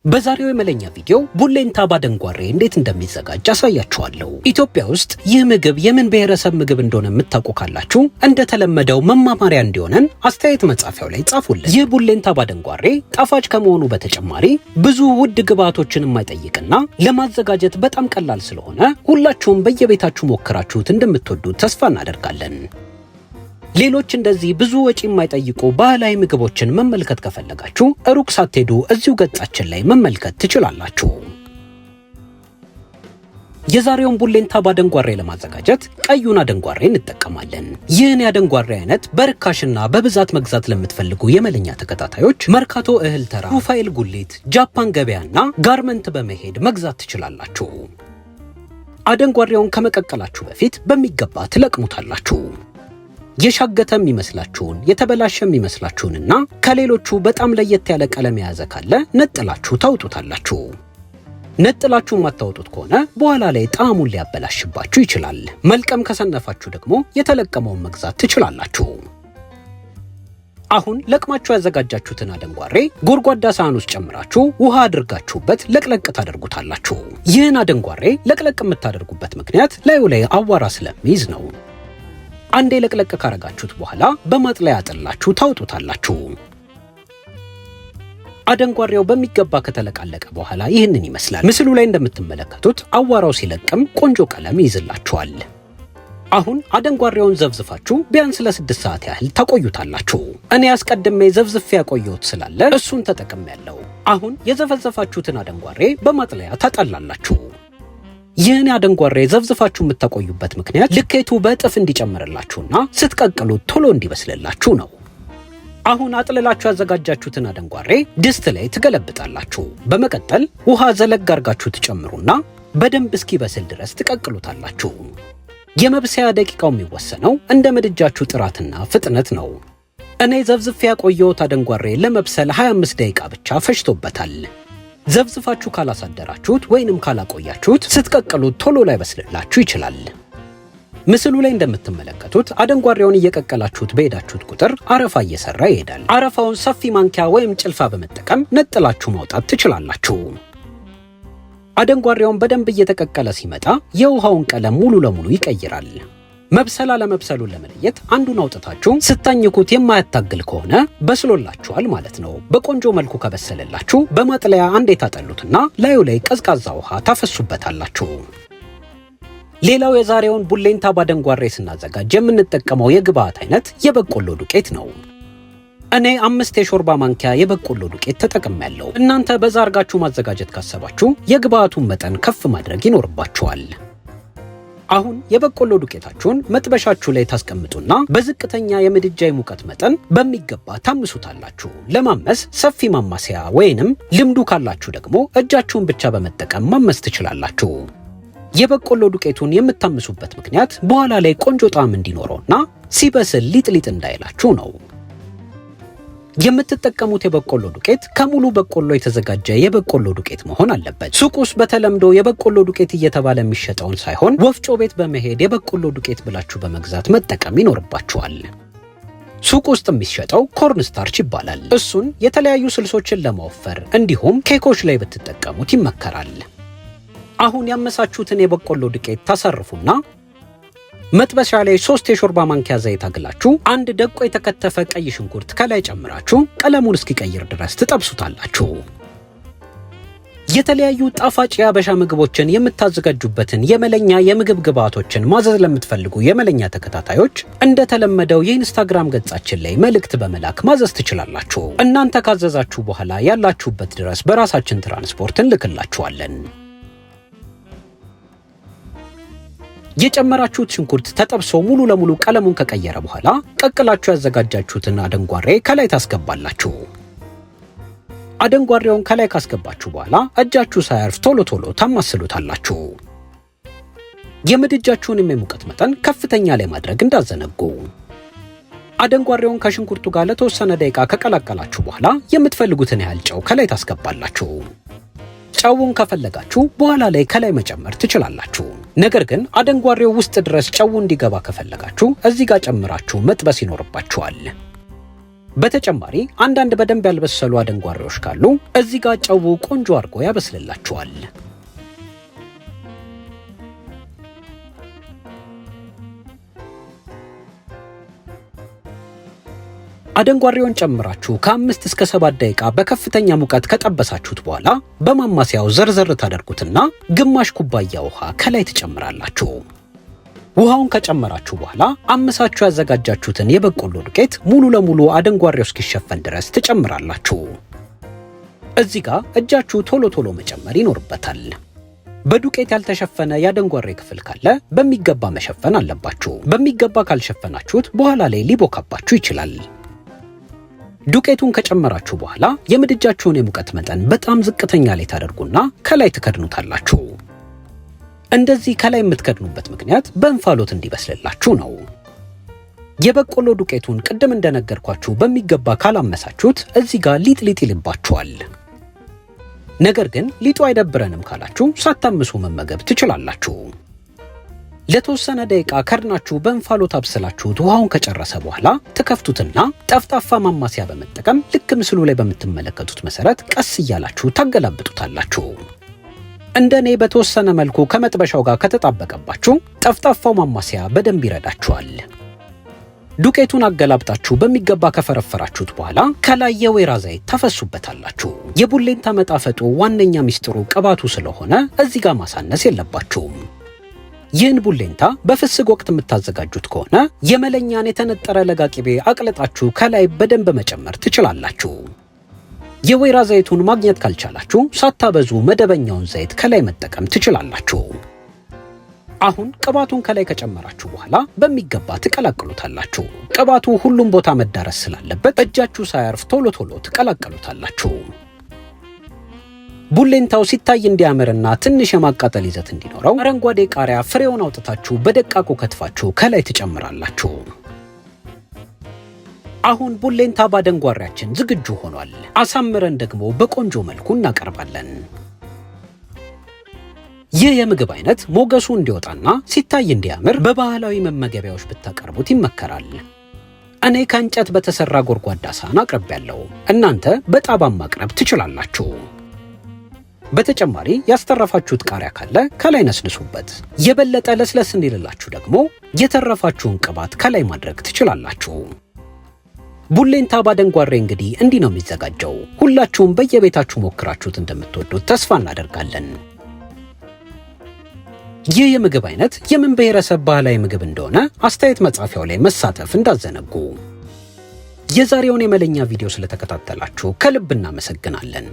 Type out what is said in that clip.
በዛሬው የመለኛ ቪዲዮ ቡሌንታ ባደንጓሬ እንዴት እንደሚዘጋጅ አሳያችኋለሁ። ኢትዮጵያ ውስጥ ይህ ምግብ የምን ብሔረሰብ ምግብ እንደሆነ የምታውቁ ካላችሁ እንደተለመደው መማማሪያ እንዲሆነን አስተያየት መጻፊያው ላይ ጻፉልን። ይህ ቡሌንታ ባደንጓሬ ጣፋጭ ከመሆኑ በተጨማሪ ብዙ ውድ ግብአቶችን የማይጠይቅና ለማዘጋጀት በጣም ቀላል ስለሆነ ሁላችሁም በየቤታችሁ ሞክራችሁት እንደምትወዱት ተስፋ እናደርጋለን። ሌሎች እንደዚህ ብዙ ወጪ የማይጠይቁ ባህላዊ ምግቦችን መመልከት ከፈለጋችሁ ሩቅ ሳትሄዱ እዚሁ ገጻችን ላይ መመልከት ትችላላችሁ። የዛሬውን ቡሌንታ ባደንጓሬ ለማዘጋጀት ቀዩን አደንጓሬ እንጠቀማለን። ይህን የአደንጓሬ አይነት በርካሽና በብዛት መግዛት ለምትፈልጉ የመለኛ ተከታታዮች መርካቶ እህል ተራ፣ ሩፋኤል ጉሊት፣ ጃፓን ገበያና ጋርመንት በመሄድ መግዛት ትችላላችሁ። አደንጓሬውን ከመቀቀላችሁ በፊት በሚገባ ትለቅሙታላችሁ። የሻገተ የሚመስላችሁን የተበላሸ የሚመስላችሁንና ከሌሎቹ በጣም ለየት ያለ ቀለም የያዘ ካለ ነጥላችሁ ታውጡታላችሁ። ነጥላችሁ የማታወጡት ከሆነ በኋላ ላይ ጣዕሙን ሊያበላሽባችሁ ይችላል። መልቀም ከሰነፋችሁ ደግሞ የተለቀመውን መግዛት ትችላላችሁ። አሁን ለቅማችሁ ያዘጋጃችሁትን አደንጓሬ ጎድጓዳ ሳህን ውስጥ ጨምራችሁ ውሃ አድርጋችሁበት ለቅለቅ ታደርጉታላችሁ። ይህን አደንጓሬ ለቅለቅ የምታደርጉበት ምክንያት ላዩ ላይ አዋራ ስለሚይዝ ነው። አንዴ ለቅለቅ ካረጋችሁት በኋላ በማጥለያ አጥላችሁ ታውጡታላችሁ። አደንጓሬው በሚገባ ከተለቃለቀ በኋላ ይህንን ይመስላል። ምስሉ ላይ እንደምትመለከቱት አዋራው ሲለቅም ቆንጆ ቀለም ይይዝላችኋል። አሁን አደንጓሬውን ዘብዝፋችሁ ቢያንስ ለ6 ሰዓት ያህል ታቆዩታላችሁ። እኔ አስቀድሜ ዘብዝፌ ያቆየሁት ስላለ እሱን ተጠቅሜያለሁ። አሁን የዘፈዘፋችሁትን አደንጓሬ በማጥለያ ታጠላላችሁ። ይህን አደንጓሬ ዘብዝፋችሁ የምታቆዩበት ምክንያት ልኬቱ በእጥፍ እንዲጨምርላችሁና ስትቀቅሉት ቶሎ እንዲበስልላችሁ ነው። አሁን አጥልላችሁ ያዘጋጃችሁትን አደንጓሬ ድስት ላይ ትገለብጣላችሁ። በመቀጠል ውሃ ዘለግ አርጋችሁ ትጨምሩና በደንብ እስኪበስል ድረስ ትቀቅሉታላችሁ። የመብሰያ ደቂቃው የሚወሰነው እንደ ምድጃችሁ ጥራትና ፍጥነት ነው። እኔ ዘብዝፌ ያቆየሁት አደንጓሬ ለመብሰል 25 ደቂቃ ብቻ ፈጅቶበታል። ዘብዝፋችሁ ካላሳደራችሁት ወይንም ካላቆያችሁት ስትቀቅሉት ቶሎ ላይበስልላችሁ ይችላል። ምስሉ ላይ እንደምትመለከቱት አደንጓሬውን እየቀቀላችሁት በሄዳችሁት ቁጥር አረፋ እየሰራ ይሄዳል። አረፋውን ሰፊ ማንኪያ ወይም ጭልፋ በመጠቀም ነጥላችሁ ማውጣት ትችላላችሁ። አደንጓሬውን በደንብ እየተቀቀለ ሲመጣ የውሃውን ቀለም ሙሉ ለሙሉ ይቀይራል። መብሰል አለመብሰሉን ለመለየት አንዱን አውጥታችሁ ስታኝኩት የማያታግል ከሆነ በስሎላችኋል ማለት ነው። በቆንጆ መልኩ ከበሰለላችሁ በማጥለያ አንዴ ታጠሉትና ላዩ ላይ ቀዝቃዛ ውሃ ታፈሱበታላችሁ። ሌላው የዛሬውን ቡሌንታ ባደንጓሬ ስናዘጋጅ የምንጠቀመው የግብአት አይነት የበቆሎ ዱቄት ነው። እኔ 5 የሾርባ ማንኪያ የበቆሎ ዱቄት ተጠቅሜያለሁ። እናንተ በዛ አርጋችሁ ማዘጋጀት ካሰባችሁ የግብአቱን መጠን ከፍ ማድረግ ይኖርባችኋል። አሁን የበቆሎ ዱቄታችሁን መጥበሻችሁ ላይ ታስቀምጡና በዝቅተኛ የምድጃ የሙቀት መጠን በሚገባ ታምሱታላችሁ። ለማመስ ሰፊ ማማሰያ ወይንም ልምዱ ካላችሁ ደግሞ እጃችሁን ብቻ በመጠቀም ማመስ ትችላላችሁ። የበቆሎ ዱቄቱን የምታምሱበት ምክንያት በኋላ ላይ ቆንጆ ጣዕም እንዲኖረውና ሲበስል ሊጥሊጥ እንዳይላችሁ ነው። የምትጠቀሙት የበቆሎ ዱቄት ከሙሉ በቆሎ የተዘጋጀ የበቆሎ ዱቄት መሆን አለበት። ሱቅ ውስጥ በተለምዶ የበቆሎ ዱቄት እየተባለ የሚሸጠውን ሳይሆን ወፍጮ ቤት በመሄድ የበቆሎ ዱቄት ብላችሁ በመግዛት መጠቀም ይኖርባችኋል። ሱቅ ውስጥ የሚሸጠው ኮርን ስታርች ይባላል። እሱን የተለያዩ ስልሶችን ለማወፈር እንዲሁም ኬኮች ላይ ብትጠቀሙት ይመከራል። አሁን ያመሳችሁትን የበቆሎ ዱቄት ታሰርፉና መጥበሻ ላይ 3 የሾርባ ማንኪያ ዘይት አግላችሁ አንድ ደቆ የተከተፈ ቀይ ሽንኩርት ከላይ ጨምራችሁ ቀለሙን እስኪቀይር ድረስ ትጠብሱታላችሁ። የተለያዩ ጣፋጭ የአበሻ ምግቦችን የምታዘጋጁበትን የመለኛ የምግብ ግብአቶችን ማዘዝ ለምትፈልጉ የመለኛ ተከታታዮች እንደተለመደው የኢንስታግራም ገጻችን ላይ መልእክት በመላክ ማዘዝ ትችላላችሁ። እናንተ ካዘዛችሁ በኋላ ያላችሁበት ድረስ በራሳችን ትራንስፖርት እንልክላችኋለን። የጨመራችሁት ሽንኩርት ተጠብሶ ሙሉ ለሙሉ ቀለሙን ከቀየረ በኋላ ቀቅላችሁ ያዘጋጃችሁትን አደንጓሬ ከላይ ታስገባላችሁ። አደንጓሬውን ከላይ ካስገባችሁ በኋላ እጃችሁ ሳያርፍ ቶሎ ቶሎ ታማስሉታላችሁ። የምድጃችሁንም የሙቀት መጠን ከፍተኛ ላይ ማድረግ እንዳዘነጉ። አደንጓሬውን ከሽንኩርቱ ጋር ለተወሰነ ደቂቃ ከቀላቀላችሁ በኋላ የምትፈልጉትን ያህል ጨው ከላይ ታስገባላችሁ። ጨውን ከፈለጋችሁ በኋላ ላይ ከላይ መጨመር ትችላላችሁ። ነገር ግን አደንጓሬው ውስጥ ድረስ ጨው እንዲገባ ከፈለጋችሁ እዚህ ጋር ጨምራችሁ መጥበስ ይኖርባችኋል። በተጨማሪ አንዳንድ በደንብ ያልበሰሉ አደንጓሬዎች ካሉ እዚህ ጋር ጨው ቆንጆ አድርጎ ያበስልላችኋል። አደንጓሬውን ጨምራችሁ ከ5 እስከ 7 ደቂቃ በከፍተኛ ሙቀት ከጠበሳችሁት በኋላ በማማሰያው ዘርዘር ታደርጉትና ግማሽ ኩባያ ውሃ ከላይ ትጨምራላችሁ። ውሃውን ከጨመራችሁ በኋላ አምሳችሁ ያዘጋጃችሁትን የበቆሎ ዱቄት ሙሉ ለሙሉ አደንጓሬው እስኪሸፈን ድረስ ትጨምራላችሁ። እዚህ ጋር እጃችሁ ቶሎ ቶሎ መጨመር ይኖርበታል። በዱቄት ያልተሸፈነ የአደንጓሬ ክፍል ካለ በሚገባ መሸፈን አለባችሁ። በሚገባ ካልሸፈናችሁት በኋላ ላይ ሊቦካባችሁ ይችላል። ዱቄቱን ከጨመራችሁ በኋላ የምድጃችሁን የሙቀት መጠን በጣም ዝቅተኛ ላይ ታደርጉና ከላይ ትከድኑታላችሁ። እንደዚህ ከላይ የምትከድኑበት ምክንያት በእንፋሎት እንዲበስልላችሁ ነው። የበቆሎ ዱቄቱን ቅድም እንደነገርኳችሁ በሚገባ ካላመሳችሁት እዚህ ጋር ሊጥ ይልባችኋል። ነገር ግን ሊጡ አይደብረንም ካላችሁ ሳታምሱ መመገብ ትችላላችሁ። ለተወሰነ ደቂቃ ከድናችሁ በእንፋሎት አብስላችሁት ውሃውን ከጨረሰ በኋላ ትከፍቱትና ጠፍጣፋ ማማሲያ በመጠቀም ልክ ምስሉ ላይ በምትመለከቱት መሰረት ቀስ እያላችሁ ታገላብጡታላችሁ። እንደኔ በተወሰነ መልኩ ከመጥበሻው ጋር ከተጣበቀባችሁ ጠፍጣፋው ማማሲያ በደንብ ይረዳችኋል። ዱቄቱን አገላብጣችሁ በሚገባ ከፈረፈራችሁት በኋላ ከላይ የወይራ ዘይት ታፈሱበታላችሁ። የቡሌንታ መጣፈጡ ዋነኛ ሚስጥሩ ቅባቱ ስለሆነ እዚህ ጋር ማሳነስ የለባችሁም። ይህን ቡሌንታ በፍስግ ወቅት የምታዘጋጁት ከሆነ የመለኛን የተነጠረ ለጋ ቅቤ አቅልጣችሁ ከላይ በደንብ መጨመር ትችላላችሁ። የወይራ ዘይቱን ማግኘት ካልቻላችሁ ሳታበዙ መደበኛውን ዘይት ከላይ መጠቀም ትችላላችሁ። አሁን ቅባቱን ከላይ ከጨመራችሁ በኋላ በሚገባ ትቀላቅሉታላችሁ። ቅባቱ ሁሉም ቦታ መዳረስ ስላለበት እጃችሁ ሳያርፍ ቶሎ ቶሎ ትቀላቅሉታላችሁ። ቡሌንታው ሲታይ እንዲያምርና ትንሽ የማቃጠል ይዘት እንዲኖረው አረንጓዴ ቃሪያ ፍሬውን አውጥታችሁ በደቃቁ ከትፋችሁ ከላይ ትጨምራላችሁ። አሁን ቡሌንታ ባደንጓሬያችን ዝግጁ ሆኗል። አሳምረን ደግሞ በቆንጆ መልኩ እናቀርባለን። ይህ የምግብ አይነት ሞገሱ እንዲወጣና ሲታይ እንዲያምር በባህላዊ መመገቢያዎች ብታቀርቡት ይመከራል። እኔ ከእንጨት በተሰራ ጎድጓዳ ሳህን አቅርቤያለሁ። እናንተ በጣባም ማቅረብ ትችላላችሁ። በተጨማሪ ያስተረፋችሁት ቃሪያ ካለ ከላይ ነስንሱበት። የበለጠ ለስለስ እንዲልላችሁ ደግሞ የተረፋችሁን ቅባት ከላይ ማድረግ ትችላላችሁ። ቡሌንታ ባደንጓሬ እንግዲህ እንዲህ ነው የሚዘጋጀው። ሁላችሁም በየቤታችሁ ሞክራችሁት እንደምትወዱት ተስፋ እናደርጋለን። ይህ የምግብ አይነት የምን ብሔረሰብ ባህላዊ ምግብ እንደሆነ አስተያየት መጻፊያው ላይ መሳተፍ እንዳዘነጉ። የዛሬውን የመለኛ ቪዲዮ ስለተከታተላችሁ ከልብ እናመሰግናለን።